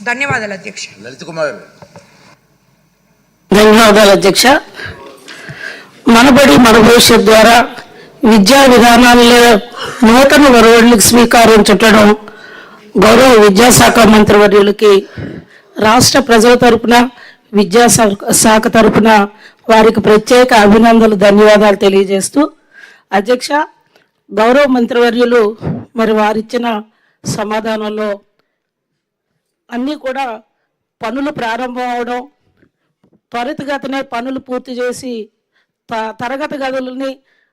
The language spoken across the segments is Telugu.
ధన్యవాదాలు అధ్యక్ష. లలిత్ కుమార్. ధన్యవాదాలు అధ్యక్ష. మనబడి మన భవిష్యత్ ద్వారా విద్యా విధానాల్లో నూతన ఒరవడులకు శ్రీకారం చుట్టడం గౌరవ విద్యాశాఖ మంత్రివర్యులకి రాష్ట్ర ప్రజల తరపున విద్యాశాఖ తరపున వారికి ప్రత్యేక అభినందనలు ధన్యవాదాలు తెలియజేస్తూ అధ్యక్ష, గౌరవ మంత్రివర్యులు మరి వారిచ్చిన సమాధానంలో అన్నీ కూడా పనులు ప్రారంభం అవడం, త్వరితగతినే పనులు పూర్తి చేసి తరగతి గదులని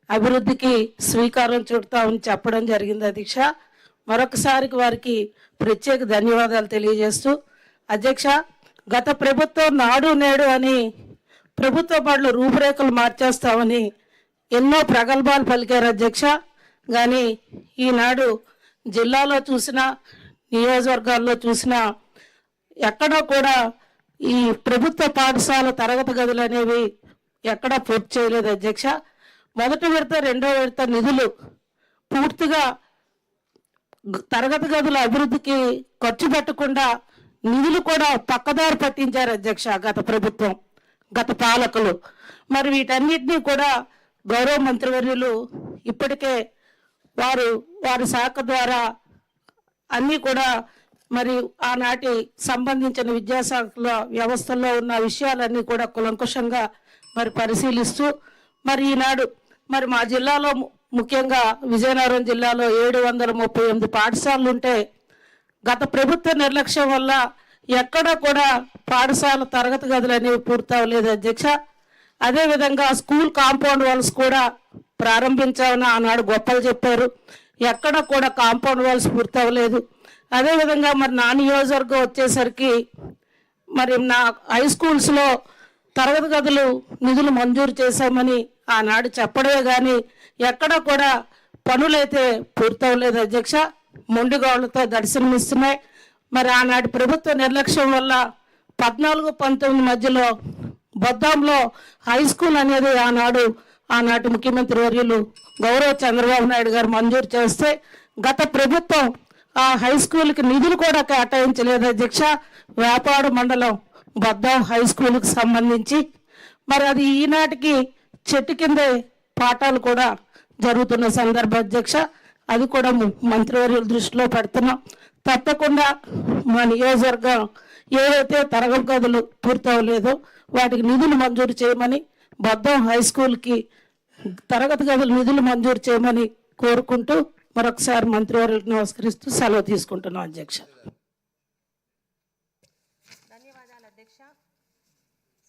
అభివృద్ధికి శ్రీకారం చుడతామని చెప్పడం జరిగింది అధ్యక్ష. మరొకసారికి వారికి ప్రత్యేక ధన్యవాదాలు తెలియజేస్తూ అధ్యక్ష, గత ప్రభుత్వం నాడు నేడు అని ప్రభుత్వ బడులు రూపురేఖలు మార్చేస్తామని ఎన్నో ప్రగల్భాలు పలికారు అధ్యక్ష. కానీ ఈనాడు జిల్లాలో చూసినా నియోజకవర్గాల్లో చూసినా ఎక్కడో కూడా ఈ ప్రభుత్వ పాఠశాల తరగతి గదులు అనేవి ఎక్కడా పూర్తి చేయలేదు అధ్యక్ష. మొదటి విడత రెండో విడత నిధులు పూర్తిగా తరగతి గదుల అభివృద్ధికి ఖర్చు పెట్టకుండా నిధులు కూడా పక్కదారి పట్టించారు అధ్యక్ష గత ప్రభుత్వం, గత పాలకులు. మరి వీటన్నిటినీ కూడా గౌరవ మంత్రివర్యులు ఇప్పటికే వారి శాఖ ద్వారా అన్నీ కూడా మరి ఆనాటి సంబంధించిన విద్యాశాఖలో వ్యవస్థల్లో ఉన్న విషయాలన్నీ కూడా కులంకుషంగా మరి పరిశీలిస్తూ మరి ఈనాడు మరి మా జిల్లాలో ముఖ్యంగా విజయనగరం జిల్లాలో 738 పాఠశాలలు ఉంటే గత ప్రభుత్వ నిర్లక్ష్యం వల్ల ఎక్కడ కూడా పాఠశాల తరగతి గదులు అనేవి పూర్తవలేదు అధ్యక్ష. అదేవిధంగా స్కూల్ కాంపౌండ్ వాల్స్ కూడా ప్రారంభించామని ఆనాడు గొప్పలు చెప్పారు, ఎక్కడ కూడా కాంపౌండ్ వాల్స్ పూర్తవలేదు. అదేవిధంగా మరి నా నియోజకవర్గం వచ్చేసరికి మరి నా హై స్కూల్స్లో తరగతి గదులు నిధులు మంజూరు చేశామని ఆనాడు చెప్పడమే కానీ ఎక్కడ కూడా పనులైతే పూర్తవలేదు అధ్యక్ష. మొండిగోళ్లతో దర్శనమిస్తున్నాయి. మరి ఆనాటి ప్రభుత్వ నిర్లక్ష్యం వల్ల 14-19 మధ్యలో బొద్దాంలో హై స్కూల్ అనేది ఆనాటి ముఖ్యమంత్రి వర్యులు గౌరవ చంద్రబాబు నాయుడు గారు మంజూరు చేస్తే గత ప్రభుత్వం ఆ హై స్కూల్కి నిధులు కూడా కేటాయించలేదు అధ్యక్ష. వేపాడు మండలం బొద్దాం హై స్కూల్కి సంబంధించి మరి అది ఈనాటికి చెట్టు కిందే పాఠాలు కూడా జరుగుతున్న సందర్భం అధ్యక్ష. అది కూడా మంత్రివర్యుల దృష్టిలో పెడుతున్నాం. తప్పకుండా మా నియోజకవర్గం ఏవైతే తరగతి గదులు పూర్తవలేదో వాటికి నిధులు మంజూరు చేయమని, బొద్దాం హై స్కూల్కి తరగతి గదులు నిధులు మంజూరు చేయమని కోరుకుంటూ మరొకసారి మంత్రివర్యులకు నమస్కరిస్తూ సెలవు తీసుకుంటున్నాం అధ్యక్ష. ధన్యవాదాలు అధ్యక్ష.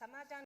సమాజాన్ని